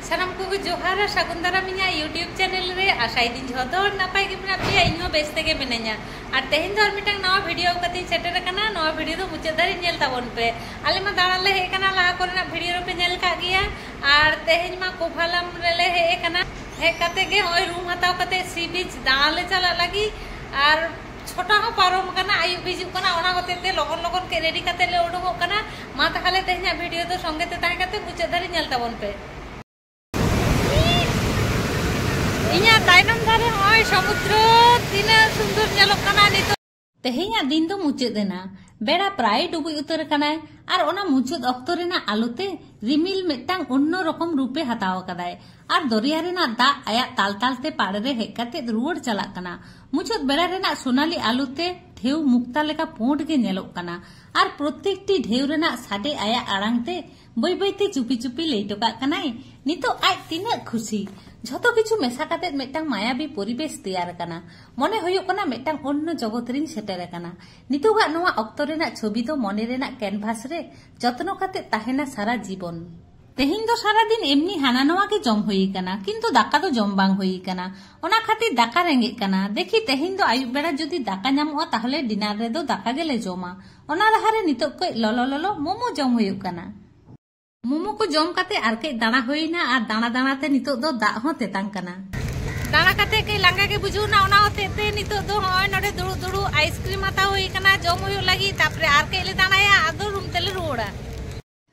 सानाम को जोहार सागुन दारामिया YouTube channel रे आशाई दिन झोदो नापाय गे मेना पे इनो बेस तेगे मिनाया और तेहेन दो मिटंग नवा वीडियो कति सेटर कना नवा वीडियो दो मुचे दारी नेल ताबन पे आले मा दाड़ा ले हे कना ला कोरेना वीडियो रे पे नेल का गिया और तेहेन मा कोभालम रे ले हे कना हे कते गे ओय रूम हताव कते सी बीच दाड़ा ले चला लगी और छोटा हो पारम कना आयु बिजु कना ओना होते ते लगन लगन के रेडी कते ले उडुगो कना मा ताहले तेहेन वीडियो दो संगे ते ताहे कते मुचे दारी नेल ताबन पे इन्या ताइनम धारे होय समुद्र तीना सुंदर नेलोक कना नितो तेहेन्या दिन दो मुचे देना बेड़ा प्राय डुबुई उतर कनाय और ओना मुचुद अक्तो रेना आलोते रिमिल मिटटांग अन्य रकम रूपे हताव कदाय और दरिया रेना दा आया ताल तालते पाड़े रे हेज काते रुवाड़ चलाक कना मुचुद बेड़ा रेना सोनाली आलोते ढेउ मुक्ता लेका पोंड गे नेलोक कना और प्रत्येकटी ढेउ रेना साडे आया आड़ांगते बई बईते चुपी चुपी लैटोका कनाय नितो आज तीना खुशी झतो किछु मेसा काते मेटांग मायाबी परिवेश तैयार कना मने हुयुक कना मेटांग अन्य जगत रिन सेटर कना नितोगा नोआ अक्तो रेना छवि दो मने रेना कैनभास रे जत्नो काते ताहेना सारा जीवन तेहिन दो सारा दिन एमनी हाना नोआ के जम हुई कना किंतु दाका दो जम बांग हुई कना ओना खातिर दाका रेंगे कना देखी तेहिन दो आयुब बेड़ा जदि दाका नामोआ ताहले डिनार रे दो दाका गेले जमा ओना लहारे नितो को ललो ललो मोमो जम हुयुक कना मोमो को जम काते आर के दाना होइना और दाना दाना ते नितो दो दा हो तेतांग कना दाना काते के लांगा के बुझुना ओना होते ते नितो दो होय नडे दुडु दुडु आइसक्रीम आता होई कना जम हुयो लगी तापरे आर के ले दानाया आदो रूम तेले रुड़ा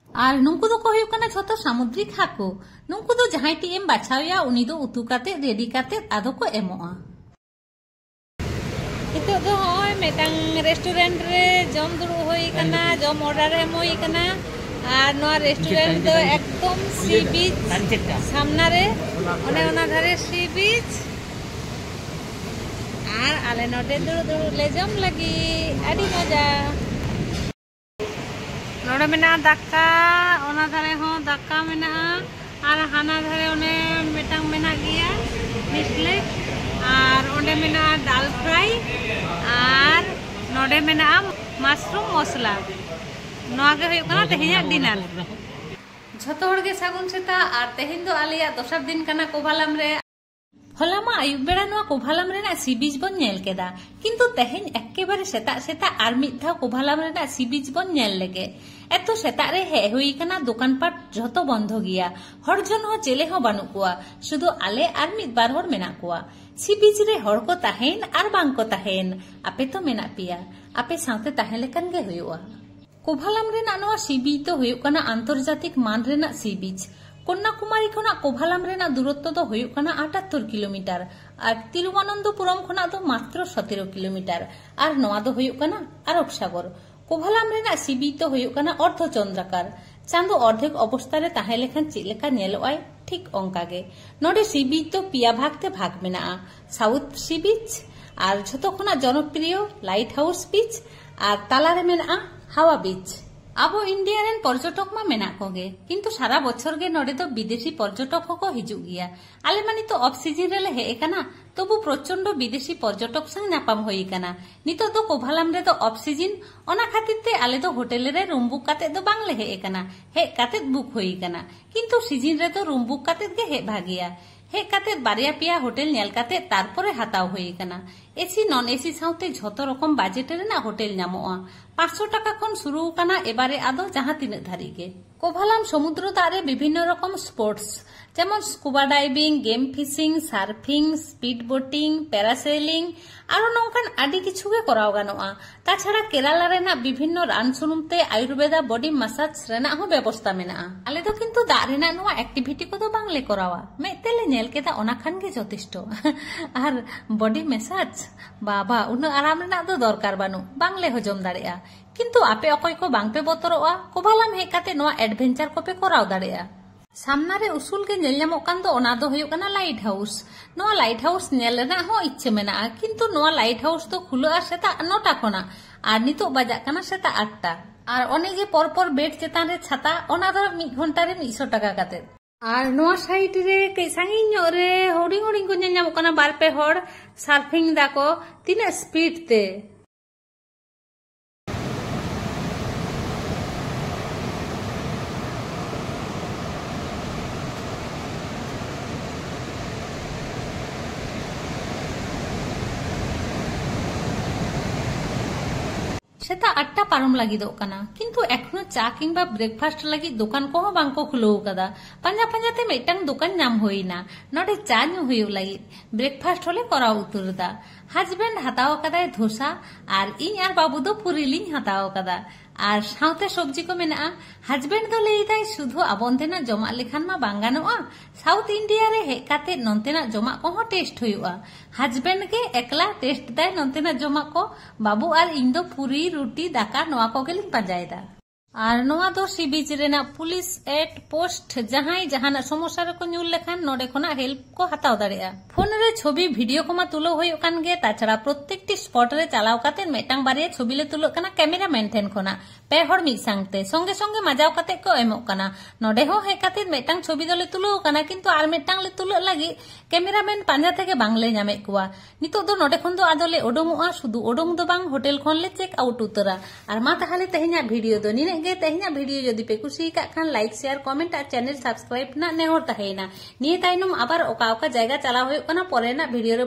और नुंकु दो को हुयो कना छोटो सामुद्रिक हाको नुंकु दो जहां टी एम बाछावया उनी दो उतु काते रेडी काते आदो को एमोआ नितो दो होय मेटांग रेस्टोरेंट रे जम दुडु होई कना जम ऑर्डर एम होई कना और नोआ रेस्टोरेंट दो एकदम सी बीच सामना रे ओने ओना धारे सी बीच और आले नोडे दुडु दुडु ले जम लगी आडी मजा नोडे मेना दाका ओना धारे हो दाका मेना और हाना धारे ओने मेटांग मेना गिया मिसले और ओने मेना दाल फ्राई और नोडे मेना मशरूम मसला नोआगे हुयुक कना तेहेन्या डिनार झतो हर गे सागुन सेता और तेहेन दो आलिया दोसर दिन कना कोभालाम रे हलामा आयुब बेड़ा नोआ कोभालाम रेना सी बीच बन नेल केदा किंतु तेहेन एकेबारे सेता सेता आर मिद धाव कोभालाम रेना सी बीच बन नेल लेगे एतो सेता रे हे हुई कना दुकान पाट झतो बंधो गिया हर जन हो चेले हो बानु कुआ शुधु आले आर मिद बार हर मेना कुआ सी बीच रे हर को ताहेन आर बांग को ताहेन आपे तो मेना पिया आपे साथे ताहे लेकन गे हुयुआ कोभालाम रेना नोआ सी बीच तो हुयुक कना आंतर्जातिक मान रेना सी बीच कन्याकुमारी खना कोभालाम रेना दूरत्व तो हुयुक कना 78 किलोमीटर और तिरुवनंतपुरम खना तो मात्र 17 किलोमीटर और नोआ दो हुयुक कना अरब सागर कोभालाम रेना सी बीच तो हुयुक कना अर्धचंद्राकार चांदो अर्धेक अवस्था रे ताहे लेखान चिलेका नेलोआय ठीक ओंका गे नोडे सी बीच तो पिया भागते भाग मेना साउथ सी बीच और झतो खना जनप्रिय लाइट हाउस बीच और तालारे मेना हावा बीच अब इंडिया रेन पर्यटक मा मेना कोगे किंतु सारा बछर गे नोडे तो विदेशी पर्यटक को हिजु गिया आले मानी तो ऑफ सीजन रे हे कना तबु प्रचंड विदेशी पर्यटक संग नापाम होई कना नितो तो कोभालाम रे तो ऑफ सीजन ओना खातिर ते आले तो होटल रे रूम बुक काते दो बांगले हे कना हे काते बुक होई कना किंतु सीजन रे तो रूम बुक काते गे हे भागिया हे काते बारिया पिया होटल नेल काते तारपरे हाताव होई कना एसी नॉन एसी साउते झतो रकम बजेट रेना होटल नामोआ 500 टाका खन शुरू कना एबारे आदो जहां तिने धारी गे कोभालाम समुद्र तारे विभिन्न रकम स्पोर्ट्स जेमन scuba diving game fishing surfing speed boating parasailing आरो नोंकान आडी किछु गे कराव गानोआ ताछाड़ा केराला रेना विभिन्न रान सुनुमते आयुर्वेदा बॉडी मसाज रेना हो व्यवस्था मेना आले दो किंतु दा रेना नोआ एक्टिविटी को तो बांगले करावा मेतेले नेल केदा ओना खान गे जथेष्ट आर बॉडी मसाज बाबा उन आराम रेना दो दरकार बानु बांगले हजम दाड़ेया किंतु आपे अकय को बांगपे बतरोआ कोभालाम हे काते नोआ एडवेंचर को पे कराव दाड़ेया सामना रे उसूल के नेल ᱧᱟᱢᱚᱜ ᱠᱟᱱ ᱫᱚ ᱚᱱᱟ ᱫᱚ ᱦᱩᱭᱩᱜ ᱠᱟᱱᱟ ᱞᱟᱭᱤᱴ ᱦᱟউᱥ ᱱᱚᱣᱟ ᱞᱟᱭᱤᱴ ᱦᱟউᱥ ᱧᱮᱞ ᱨᱮᱱᱟᱜ ᱦᱚᱸ ᱤᱪᱪᱷᱟᱹ ᱢᱮᱱᱟᱜᱼᱟ ᱠᱤᱱᱛᱩ ᱱᱚᱣᱟ ᱞᱟᱭᱤᱴ ᱦᱟᱩᱥ ᱫᱚ ᱠᱷᱩᱞᱟᱹᱜᱼᱟ ᱥᱮᱛᱟᱜ 9टा ᱠᱷᱚᱱᱟᱜ ᱟᱨ ᱱᱤᱛᱚᱜ ᱵᱟᱡᱟᱜ ᱠᱟᱱᱟ ᱥᱮᱛᱟᱜ 8टा ᱟᱨ ᱚᱱᱮ ᱡᱮ ᱯᱚᱨ बेड चेतान रे छाता ओना दो 1 घंटा रे 100 टाका काते आर नोआ साइड रे कई सांगिन ᱧᱚᱜ रे हुडिंग हुडिंग को ᱧᱮᱞ ᱧᱟᱢᱚᱜ ᱠᱟᱱᱟ बार पे हर सार्फिंग दाको तीना स्पीड ते सेता 8टा पारम लागिदोग कना किंतु एखोनो चा किंबा ब्रेकफास्ट लगी दुकान को बांको खुलो कदा पांजा पांजाते मेटांग दुकान नाम होइना नोडे चा न्यू हुयुग लागि ब्रेकफास्ट होले कराव उतुरदा हस्बैंड हताव कदाय धोसा और इन यार बाबू दो पूरी लिंग हताव कदा और साउते सब्जी को मेना हस्बैंड दो लेइदाय शुधु आबोनतेना जमा लेखान मा बांग गानोआ साउथ इंडिया रे हे काते नोंतेना जमा को टेस्ट हुयुआ हस्बैंड के एकला टेस्ट दाय नोंतेना जमा को बाबू और इन दो पूरी रोटी दाका नोआ को गेलिन पांजायदा और नोआ दो सी बीच रेना पुलिस एट पोस्ट जहां जहां समस्या रे न्यूल लेखान नोडे खोना हेल्प को हताव दाड़ेया फोन रे छवि वीडियो को मा तुलो होयो कान गे ताछाड़ा प्रत्येकटी स्पॉट रे चालाव काते मेटांग बारिया छवि ले तुलो कना कैमरा मैन ठेन खोना पे हर मिद सांगते संगे संगे मजाव काते को एमोक कना नोडे हो हे काते मेटांग छवि दोले तुलो कना किंतु आर मेटांग ले तुलो लागी कैमरा मैन पांजा थेके बांगले ᱧᱟᱢᱮ कुआ नितो दो नोडे खन दो आदोले ओडोमोआ शुधु ओडोम दो बांग होटल खन ले चेक आउट उतरा और मा ताहले तेहे냐 वीडियो दो निने गे तेहे냐 वीडियो जदि पे कुसी का खान लाइक शेयर कमेंट और चैनल सब्सक्राइब ना नेहर ताहेना निये ताइनुम आबार ओका ओका जायगा चला होयो कना परेना वीडियो रे